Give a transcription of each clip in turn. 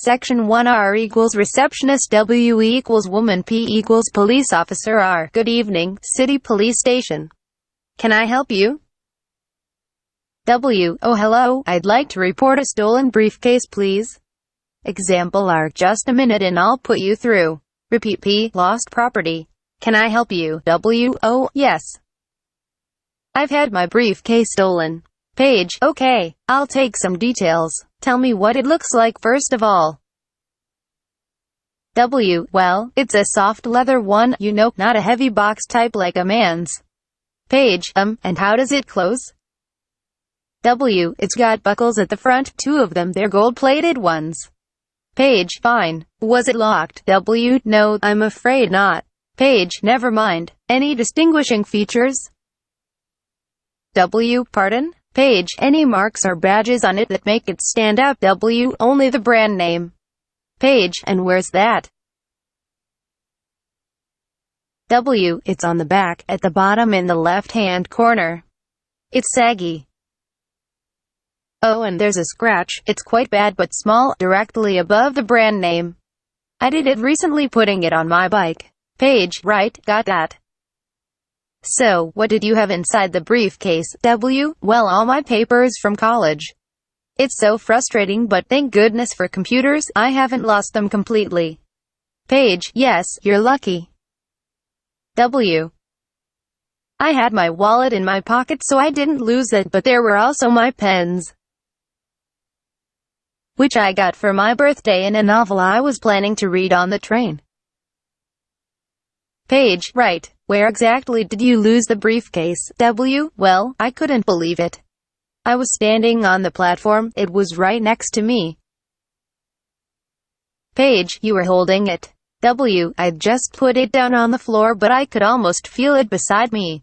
Section 1 R equals receptionist, W equals woman, P equals police officer, R. Good evening, City Police Station. Can I help you? W. Oh hello, I'd like to report a stolen briefcase please. Example R. Just a minute and I'll put you through. Repeat P. Lost property. Can I help you? W. Oh, yes. I've had my briefcase stolen. Page. Okay, I'll take some details. Tell me what it looks like first of all. W. Well, it's a soft leather one, you know, not a heavy box type like a man's. Page. And how does it close? W. It's got buckles at the front, 2 of them, they're gold-plated ones. Page. Fine. Was it locked? W. No, I'm afraid not. Page. Never mind. Any distinguishing features? W. Pardon? Page. Any marks or badges on it that make it stand out? W. Only the brand name. Page. And where's that? W. It's on the back, at the bottom in the left-hand corner. It's saggy. Oh, and there's a scratch, it's quite bad but small, directly above the brand name. I did it recently putting it on my bike. Page. Right, got that. So, what did you have inside the briefcase? W. Well, all my papers from college. It's so frustrating, but thank goodness for computers, I haven't lost them completely. Page. Yes, you're lucky. W. I had my wallet in my pocket so I didn't lose it, but there were also my pens, which I got for my birthday, and a novel I was planning to read on the train. Page. Right. Where exactly did you lose the briefcase? W. Well, I couldn't believe it. I was standing on the platform, it was right next to me. Page. You were holding it? W. I'd just put it down on the floor but I could almost feel it beside me.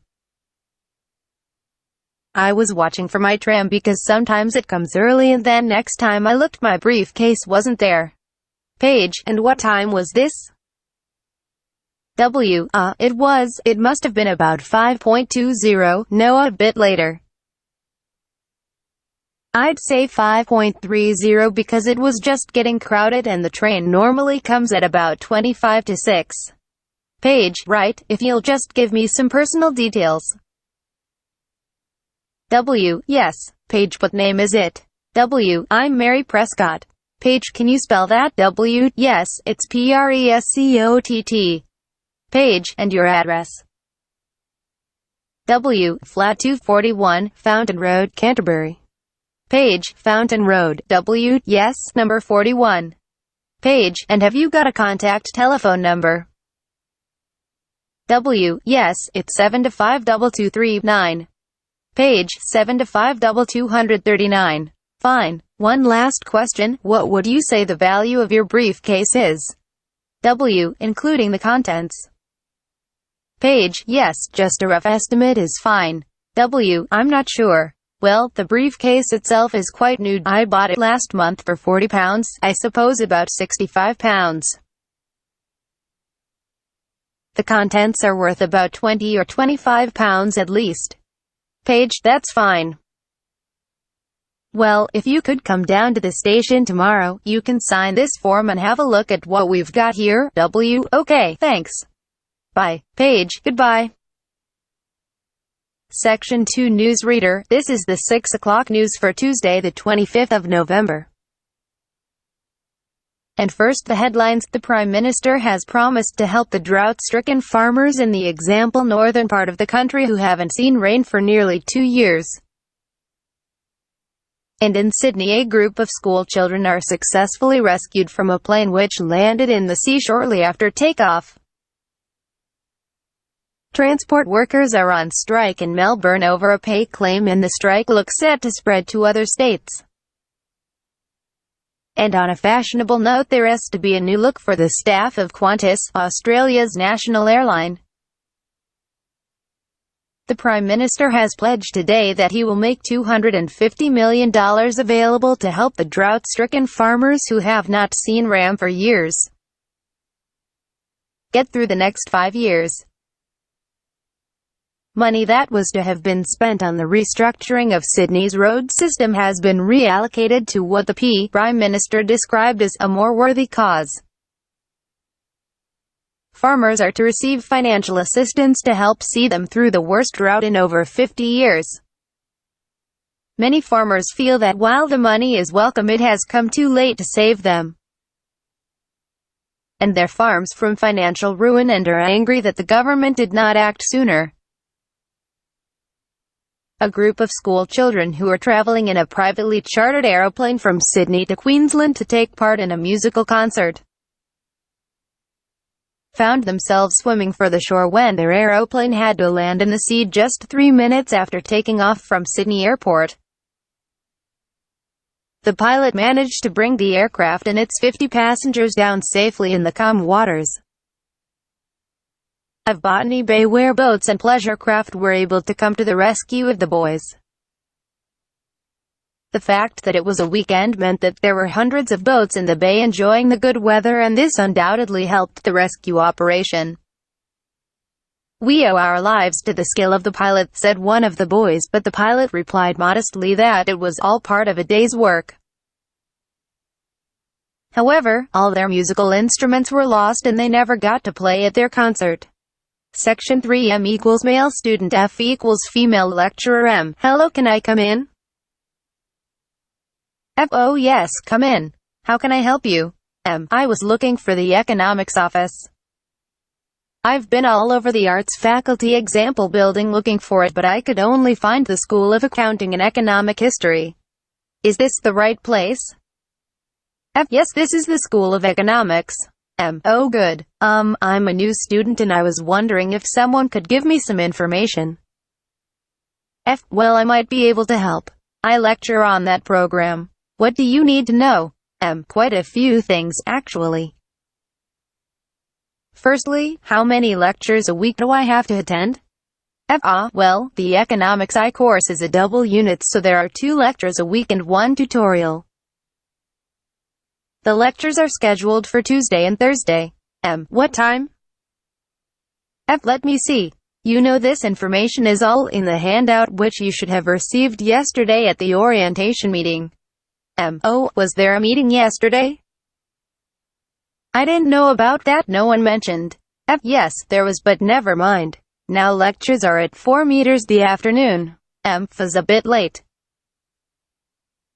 I was watching for my tram because sometimes it comes early and then next time I looked my briefcase wasn't there. Page. And what time was this? W. It must have been about 5:20, no, a bit later. I'd say 5:30 because it was just getting crowded and the train normally comes at about 25 to 6. Page. Right, if you'll just give me some personal details. W. Yes. Page. What name is it? W. I'm Mary Prescott. Page. Can you spell that? W. Yes, it's Prescott. Page. And your address? W. Flat 241, Fountain Road, Canterbury. Page. Fountain Road. W. Yes, number 41. Page. And have you got a contact telephone number? W. Yes, it's 7252239. Page. 7252239. Fine. One last question, what would you say the value of your briefcase is? W. Including the contents. Page. Yes, just a rough estimate is fine. W. I'm not sure. Well, the briefcase itself is quite new. I bought it last month for £40, I suppose about £65. The contents are worth about £20 or £25 at least. Page. That's fine. Well, if you could come down to the station tomorrow, you can sign this form and have a look at what we've got here. W. Okay, thanks. Bye. Page. Goodbye. Section 2 Newsreader. This is the 6 o'clock news for Tuesday, the 25th of November. And first the headlines. The Prime Minister has promised to help the drought-stricken farmers in the example northern part of the country who haven't seen rain for nearly 2 years. And in Sydney, a group of school children are successfully rescued from a plane which landed in the sea shortly after takeoff. Transport workers are on strike in Melbourne over a pay claim, and the strike looks set to spread to other states. And on a fashionable note, there has to be a new look for the staff of Qantas, Australia's national airline. The Prime Minister has pledged today that he will make $250 million available to help the drought-stricken farmers who have not seen rain for years get through the next 5 years. Money that was to have been spent on the restructuring of Sydney's road system has been reallocated to what the Prime Minister described as a more worthy cause. Farmers are to receive financial assistance to help see them through the worst drought in over 50 years. Many farmers feel that while the money is welcome, it has come too late to save them and their farms from financial ruin, and are angry that the government did not act sooner. A group of school children who are traveling in a privately chartered aeroplane from Sydney to Queensland to take part in a musical concert found themselves swimming for the shore when their aeroplane had to land in the sea just 3 minutes after taking off from Sydney Airport. The pilot managed to bring the aircraft and its 50 passengers down safely in the calm waters of Botany Bay, where boats and pleasure craft were able to come to the rescue of the boys. The fact that it was a weekend meant that there were hundreds of boats in the bay enjoying the good weather, and this undoubtedly helped the rescue operation. "We owe our lives to the skill of the pilot," said one of the boys, but the pilot replied modestly that it was all part of a day's work. However, all their musical instruments were lost and they never got to play at their concert. Section 3. M equals male student, F equals female lecturer. M: Hello, can I come in? F: Oh yes, come in. How can I help you? M: I was looking for the economics office. I've been all over the arts faculty example building looking for it, but I could only find the School of Accounting and Economic History. Is this the right place? F: Yes, this is the School of Economics. M: Oh good. I'm a new student and I was wondering if someone could give me some information. F: Well, I might be able to help. I lecture on that program. What do you need to know? M: Quite a few things, actually. Firstly, how many lectures a week do I have to attend? F: Well, the Economics I course is a double unit, so there are 2 lectures a week and 1 tutorial. The lectures are scheduled for Tuesday and Thursday. M: What time? F: Let me see. You know, this information is all in the handout which you should have received yesterday at the orientation meeting. M: Oh, was there a meeting yesterday? I didn't know about that, no one mentioned. F: Yes, there was, but never mind. Now lectures are at 4 meters the afternoon. M: Is a bit late.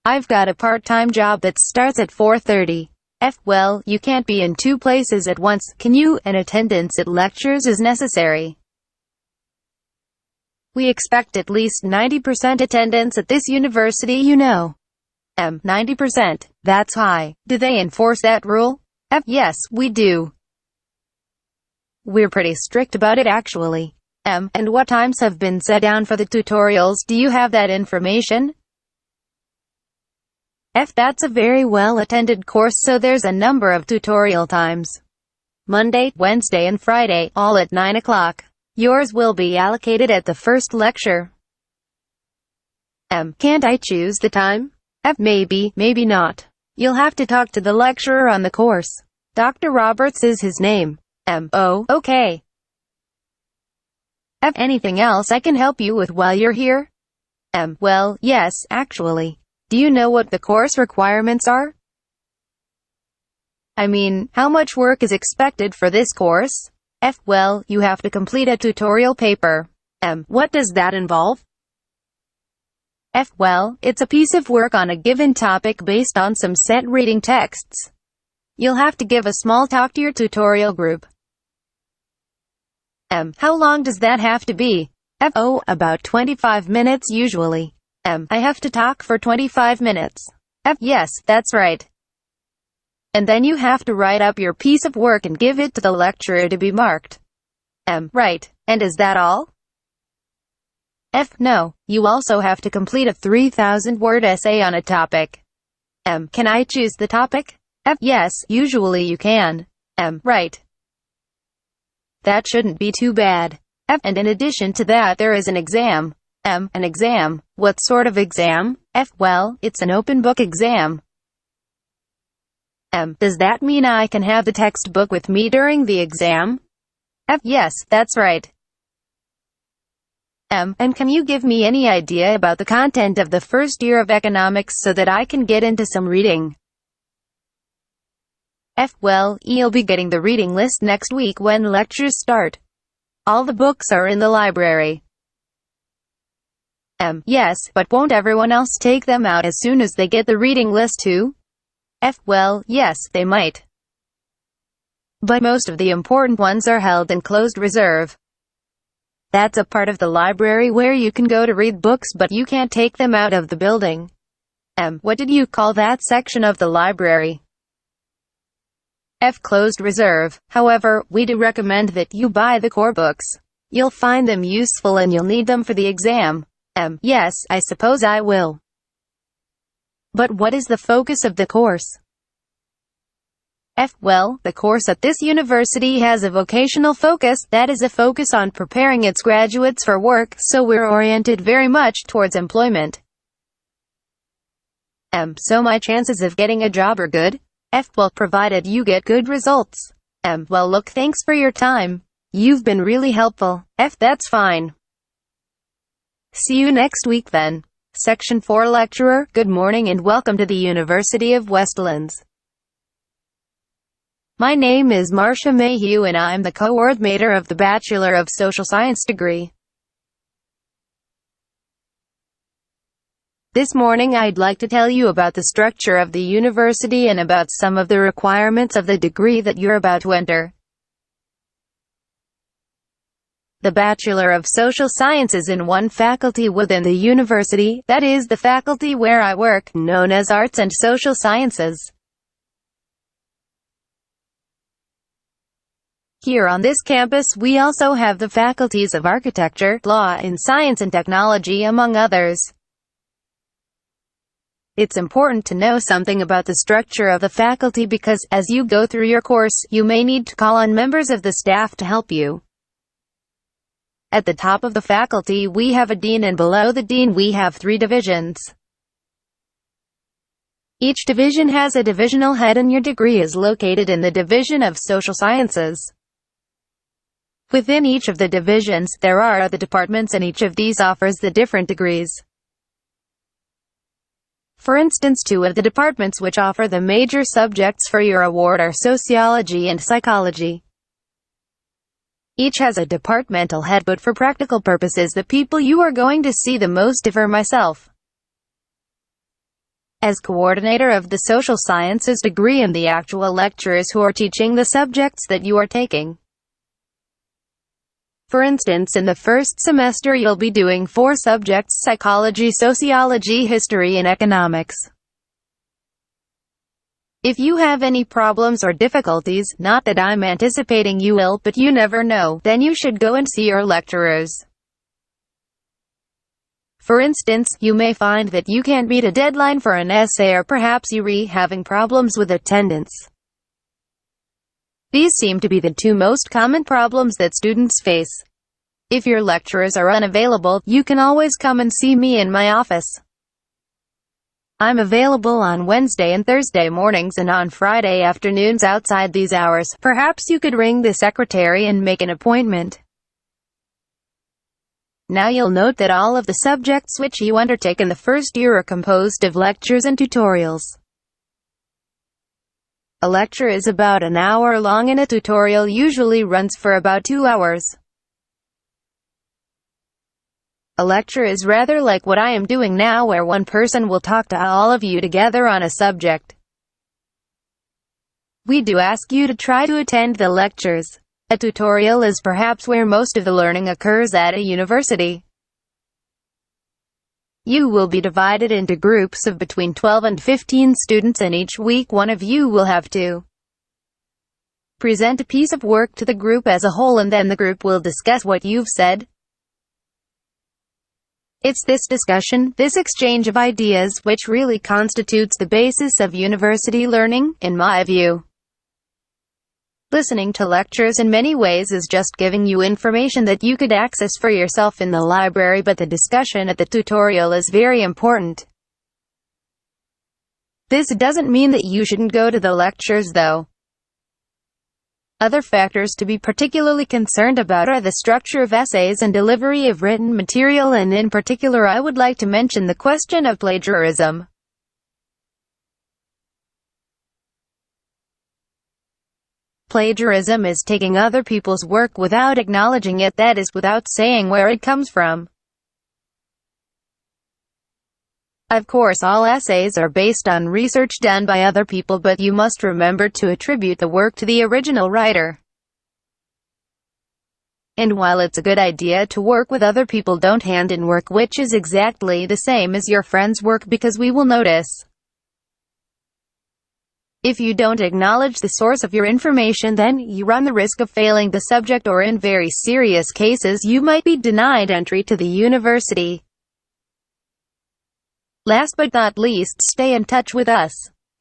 I've got a part-time job that starts at 4:30. F: Well, you can't be in 2 places at once, can you? And attendance at lectures is necessary. We expect at least 90% attendance at this university, you know. M: 90%? That's high. Do they enforce that rule? F: Yes, we do. We're pretty strict about it, actually. M: And what times have been set down for the tutorials? Do you have that information? F: That's a very well-attended course, so there's a number of tutorial times. Monday, Wednesday and Friday, all at 9 o'clock. Yours will be allocated at the first lecture. M: Can't I choose the time? F: Maybe, maybe not. You'll have to talk to the lecturer on the course. Dr. Roberts is his name. M: Oh, okay. F: Anything else I can help you with while you're here? M: Well, yes, actually. Do you know what the course requirements are? I mean, how much work is expected for this course? F: Well, you have to complete a tutorial paper. M: What does that involve? F: Well, it's a piece of work on a given topic based on some set reading texts. You'll have to give a small talk to your tutorial group. M: How long does that have to be? F: Oh, about 25 minutes usually. M: I have to talk for 25 minutes. F: Yes, that's right. And then you have to write up your piece of work and give it to the lecturer to be marked. M: Right. And is that all? F: No. You also have to complete a 3,000-word essay on a topic. M: Can I choose the topic? F: Yes, usually you can. M: Right. That shouldn't be too bad. F: And in addition to that, there is an exam. M: An exam? What sort of exam? F: Well, it's an open book exam. M: Does that mean I can have the textbook with me during the exam? F: Yes, that's right. And can you give me any idea about the content of the first year of economics so that I can get into some reading? F. Well, you'll be getting the reading list next week when lectures start. All the books are in the library. Yes, but won't everyone else take them out as soon as they get the reading list too? F. Well, yes, they might. But most of the important ones are held in closed reserve. That's a part of the library where you can go to read books but you can't take them out of the building. What did you call that section of the library? F. Closed reserve. However, we do recommend that you buy the core books. You'll find them useful and you'll need them for the exam. Yes, I suppose I will. But what is the focus of the course? F. Well, the course at this university has a vocational focus, that is a focus on preparing its graduates for work, so we're oriented very much towards employment. So my chances of getting a job are good? F. Well, provided you get good results. Well, look, thanks for your time. You've been really helpful. F. That's fine. See you next week then. Section 4 Lecturer, good morning and welcome to the University of Westlands. My name is Marcia Mayhew and I'm the coordinator of the Bachelor of Social Science degree. This morning I'd like to tell you about the structure of the university and about some of the requirements of the degree that you're about to enter. The Bachelor of Social Science is in one faculty within the university, that is, the faculty where I work, known as Arts and Social Sciences. Here on this campus we also have the faculties of Architecture, Law, and Science and Technology, among others. It's important to know something about the structure of the faculty because, as you go through your course, you may need to call on members of the staff to help you. At the top of the faculty we have a dean and below the dean we have 3 divisions. Each division has a divisional head and your degree is located in the Division of Social Sciences. Within each of the divisions, there are other departments and each of these offers the different degrees. For instance, 2 of the departments which offer the major subjects for your award are Sociology and Psychology. Each has a departmental head, but for practical purposes the people you are going to see the most are myself. As coordinator of the Social Sciences degree and the actual lecturers who are teaching the subjects that you are taking. For instance, in the first semester you'll be doing 4 subjects: psychology, sociology, history, and economics. If you have any problems or difficulties, not that I'm anticipating you will, but you never know, then you should go and see your lecturers. For instance, you may find that you can't meet a deadline for an essay, or perhaps you're having problems with attendance. These seem to be the 2 most common problems that students face. If your lecturers are unavailable, you can always come and see me in my office. I'm available on Wednesday and Thursday mornings and on Friday afternoons outside these hours. Perhaps you could ring the secretary and make an appointment. Now you'll note that all of the subjects which you undertake in the first year are composed of lectures and tutorials. A lecture is about an hour long and a tutorial usually runs for about 2 hours. A lecture is rather like what I am doing now, where one person will talk to all of you together on a subject. We do ask you to try to attend the lectures. A tutorial is perhaps where most of the learning occurs at a university. You will be divided into groups of between 12 and 15 students, and each week one of you will have to present a piece of work to the group as a whole, and then the group will discuss what you've said. It's this discussion, this exchange of ideas, which really constitutes the basis of university learning, in my view. Listening to lectures in many ways is just giving you information that you could access for yourself in the library, but the discussion at the tutorial is very important. This doesn't mean that you shouldn't go to the lectures though. Other factors to be particularly concerned about are the structure of essays and delivery of written material, and in particular I would like to mention the question of plagiarism. Plagiarism is taking other people's work without acknowledging it, that is, without saying where it comes from. Of course, all essays are based on research done by other people, but you must remember to attribute the work to the original writer. And while it's a good idea to work with other people, don't hand in work which is exactly the same as your friend's work, because we will notice. If you don't acknowledge the source of your information, then you run the risk of failing the subject, or in very serious cases, you might be denied entry to the university. Last but not least, stay in touch with us.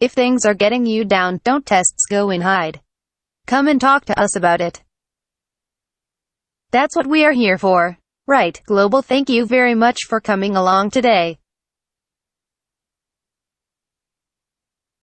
If things are getting you down, don't tests go and hide. Come and talk to us about it. That's what we are here for. Right, Global, thank you very much for coming along today.